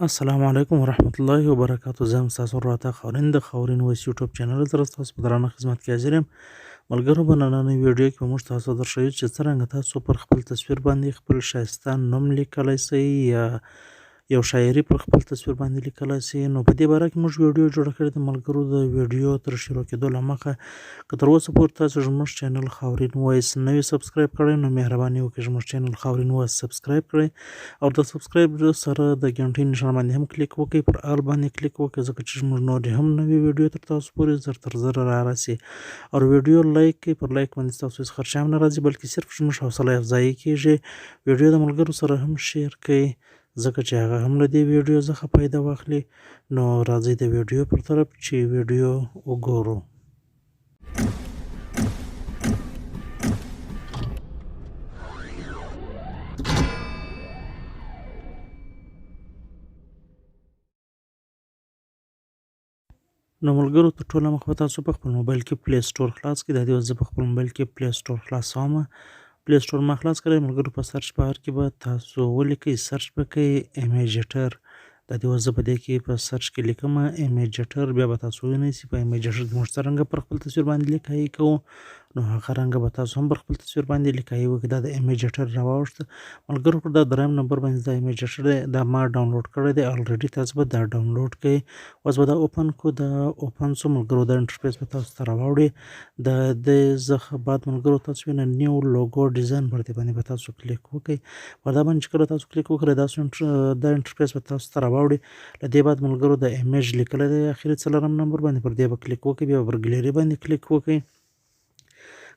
السلام علیکم ورحمت الله وبرکاتو. زه یم ستاسو ورور خاورین د خاورین وایس یوټیوب چینل سره ستاسو په درانه خدمت کې حاضر یم. ملګرو، په نننۍ ویډیو کې به موږ تاسو درښیو چې څرنګه تاسو پر خپل تصویر باندې خپل ښایسته نوم لیکلی سئ یا یو شاعري پر خپل تصویر باندې لیکلی سئ. نو په دې باره کې موږ ویډیو جوړه کړې ده. ملګرو، د ویډیو تر شروع کېدو له مخه که تر اوسه پورې تاسو زموږ چینل خاورین وایس نه وي سبسکرایب کړی، نو مهرباني وکړئ زموږ چینل خاورین وایس سبسکرایب کړئ او د سبسکرایب سره د ګنټۍ نښان باندې هم کلیک وکړئ، پر آل باندې کلیک وکړئ، ځکه چې زموږ نورې هم نوې ویډیو تر تاسو پورې زر تر زره رارسي. او ویډیو لایک کړئ، پر لایک باندې ستاسو هېڅ خرچه هم نه راځي، بلکې صرف زموږ حوصله افزایي کېږي. ویډیو د ملګرو سره هم شیر کړئ، ځکه چې هغه هم له دې ویډیو څخه فایده واخلي. نو راځئ د ویډیو پر طرف چې ویډیو وګورو. نو ملګرو، تر ټوله مخکې به تاسو په خپل موبایل کې پلی سټور خلاص کړئ. دا دې زه په خپل موبایل کې پلی سټور خلاصوم. پلی سټور ما خلاص کړی. ملګرو، په سرچ بار کې به تاسو ولیکئ، سرچ به کوئ ایمیجیټر. دا دې زه په دې کې په سرچ کې لیکم ایمیجیټر. بیا به تاسو ووینئ چې په ایمیجیټر کې موږ څرنګه پر خپل تصویر باندې لیکایي کوو، نو هغه رنګه به تاسو هم پر خپل تصویر باندې لیکایي وکړئ. دا د ایمیجیټر راواوښته. ملګرو، پر دا دریم نمبر باندې دا ایمیجیټر دی، دا ما ډاونلوډ کړی دی الریډي. تاسو به دا ډاونلوډ کړئ. اوس به دا اوپن کړو. دا اوپن شو ملګرو، دا انټرفیس به تاسو ته راوړي. د دې څخه بعد ملګرو تاسو وینئ نیو لوګو ډیزاین پر دې باندې به تاسو کلیک وکړئ. پر دا باندې چې کله تاسو کلیک وکړئ، دا انټرفیس به تاسو ته راوړي. له دې بعد ملګرو د ایمیج لیکلی دی اخري څلورم نمبر باندې، پر دې به کلیک وکړئ. بیا پر ګیلري باندې کلیک وکړئ.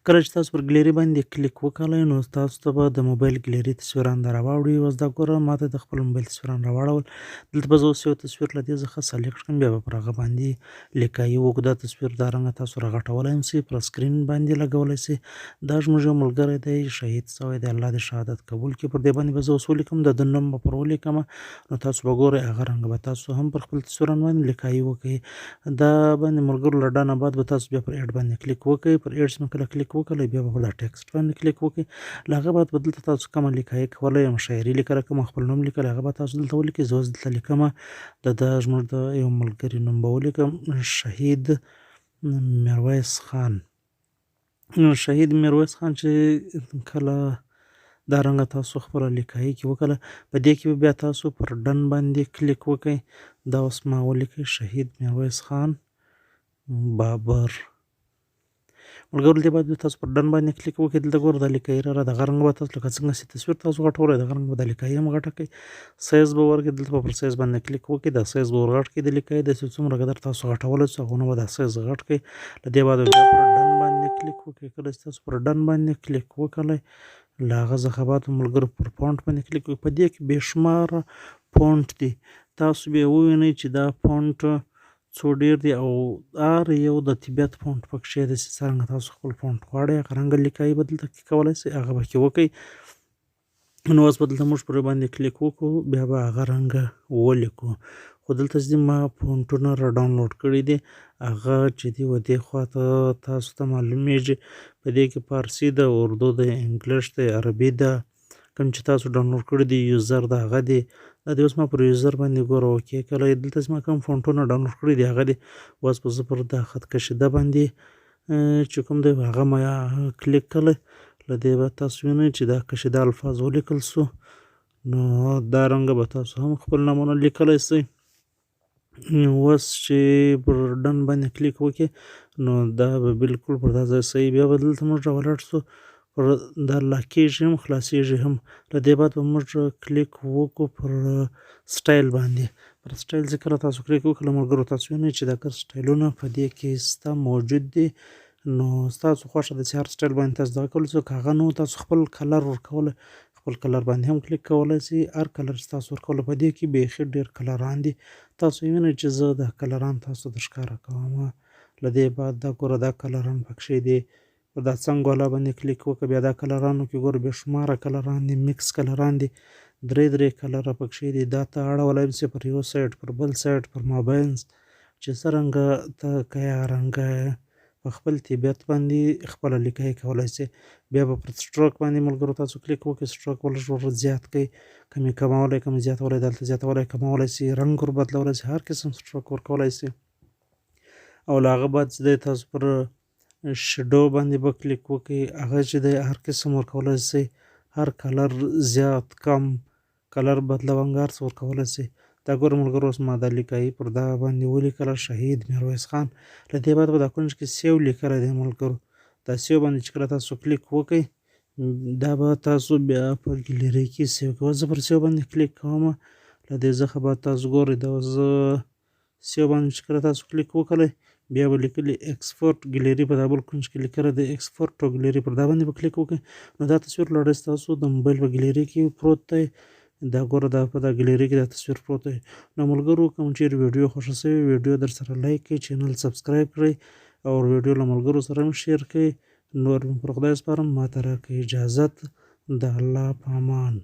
کله چې تاسو پر ګیلري باندې کلیک وکړئ، نو تاسو ته به د موبایل ګیلري تصویران در راوړي. اوس دا ګوره، ما ته د خپل موبایل تصویران راوړل. دلته به زه اوس یو تصویر له دې څخه سلیکټ کړم، بیا به پر هغه باندې لیکایي وکړو. دا تصویر دا رنګه تاسو راغټولی هم سئ، پر سکرین باندې لګولی سئ. دا زموږ یو ملګری دی، شهید سوی دی، الله دې شهادت قبول کړي. پر دې باندې به زه اوس ولیکم، د ده نوم به پر ولیکم. نو تاسو به ګورئ هغه رنګه به تاسو هم پر خپل تصویران باندې لیکایي وکړئ. دا باندې ملګرو له ډانه بعد به تاسو بیا پر ایډ باندې کلیک وکړئ. پر ایډ چې کله کلیک وکړئ، بیا به پر ټیکسټ باندې کلیک وکړئ. له هغه بعد به دلته تاسو کومه لیکایي کولی یم، شاعري لیکلی کوم، خپل نوم لیکلی، هغه به تاسو دلته ولیکئ. زه اوس دلته لیکم زموږ د یو ملګري نوم به ولیکم، شهید میرویس خان. شهید میرویس خان چې کله دا رنګه تاسو خپله لیکایي کې وکړله، په دې کې به بیا تاسو پر ډن باندې کلیک وکړئ. دا اوس ما ولیکئ شهید میرویس خان بابر. ملګرو، دې باید تاسو پر ډن باندې کلیک وکړئ. دلته ګوره دا لیکایي راغله. دغه رنګ به تاسو لکه څنګه چې تصویر تاسو غټولی، دغه رنګ به دا لیکایي هم غټه کړئ. سایز به ورکړئ. دلته به پر سایز باندې کلیک وکړئ. دا سایز به ور غټ کړئ د لیکایي، داسې څومره قدر تاسو غټولی سو هغونه به دا سایز غټ کړئ. له دې بعد بیا پر ډن باندې کلیک وکړئ. کله چې تاسو پر ډن باندې کلیک وکړئ، له هغه څخه بعد ملګرو پر فونټ باندې کلیک وکړئ. په دې کې بې شماره فونټ دي. تاسو بیا ووینئ چې دا فونټ څو ډېر دي، او هر یو د طبیعت فونټ پکښې دی. څرنګه تاسو خپل فونټ غواړئ هغه رنګه لیکایي به دلته کې کولی سئ، هغه به کې وکړئ. نو اوس به دلته موږ پر باندې کلیک وکړو، بیا به هغه رنګه ولیکو. خو دلته چې ما فونټونه را ډاونلوډ کړي دي، هغه چې دي و دې خوا ته تاسو ته معلومیږي. په دې کې فارسي ده، اردو ده، انګلیش ده، عربي ده. کوم چې تاسو ډاونلوډ کړي دي یوزر ده هغه دي. دا دې اوس ما پر یوزر باندې ګوره اوکې کړی. دلته چې ما کوم فونټونه ډاونلوډ کړي دي هغه دي. اوس به زه پر دا خط کشیده باندې چې کوم دی هغه ما کلیک کړی. له دې به تاسو وینئ چې دا کشیده الفاظ ولیکل سو. نو دا رنګه به تاسو هم خپل نومونه لیکلی سئ. اوس چې پر ډن باندې کلیک وکړئ، نو دا به بالکل پر دا ځای صحیح. بیا به دلته موږ راولاړ سو، پر دا لاکېږي هم خلاصېږي هم. له دې بعد به موږ کلیک وکړو پر سټایل باندې. پر سټایل چې کله تاسو کلیک وکړئ ملګرو، تاسو وینئ چې دا سټایلونه په دې کې شته، موجود دي. نو ستاسو خوښه ده چې هر سټایل باندې تاسو دغه کولی سئ. که هغه نه و تاسو خپل کلر ورکولی، خپل کلر باندې هم کلیک کولی سئ. هر کلر چې تاسو ورکولی، په دې کې بیخي ډېر کلران دي. تاسو وینئ چې زه دا کلران تاسو ته ښکاره کوم. له دې بعد دا ګوره دا کلران پکښې دي. پر دا څنګ والا باندې کلیک وکړه، بیا دا کلرانو کې ګوره بې شماره کلران دي، میکس کلران دي. درې کلره پکښې دي. دا ته اړولی شې پر یو سایډ، پر بل سایډ، پر مابینځ چې څرنګه ته که یې رنګه په خپل طبیعت باندې خپله لیکه یې کولی سئ. بیا به پر سټروک باندې ملګرو تاسو کلیک وکړئ، سټروک به لږ ور زیات کړئ، کم یې کمولی کم یې زیاتولی دلته زیاتولی کمولی سئ، رنګ ور بدلولی سئ، هر قسم سټروک ورکولی سئ. او له هغه بعد چې دی تاسو پر شیډو باندې به کلیک وکړئ، هغه چې دی هر قسم ورکولی سئ، هر کلر زیات کم کلر بدلونګ هر څه ورکولی سئ. دا ګوره ملګرو اوس ما دا لیکایي پر دغه باندې ولیکله شهید میرویس خان. له دې بعد به دا کونج کې سیو لیکلی دی ملګرو، دا سیو باندې چې کله تاسو کلیک وکړئ دا به تاسو بیا په ګیلري کې سیو کوئ. زه پر سیو باندې کلیک کومه، له دې څخه به تاسو ګورئ دا زه سیو باندې چې کله تاسو کلیک وکړئ بیا به لیکلي ایکسپورټ ګیلري په دا بل کونج کې لیکلی دی ایکسپورټ ټو ګیلري، پر دا باندې به کلیک وکړئ نو دا تصویر لاړی ستاسو د موبایل په ګیلري کې پروت دی. دا ګوره دا په دا ګیلري کې دا تصویر پروت دی. نو ملګرو کوم چیرې ویډیو خوښه سوې ویډیو در سره لایک کړئ، چینل سبسکرایب کړئ او ویډیو له ملګرو سره هم شیر کړئ. نور مې پر خدای سپارم، ماته راکړئ اجازت. د الله په امان.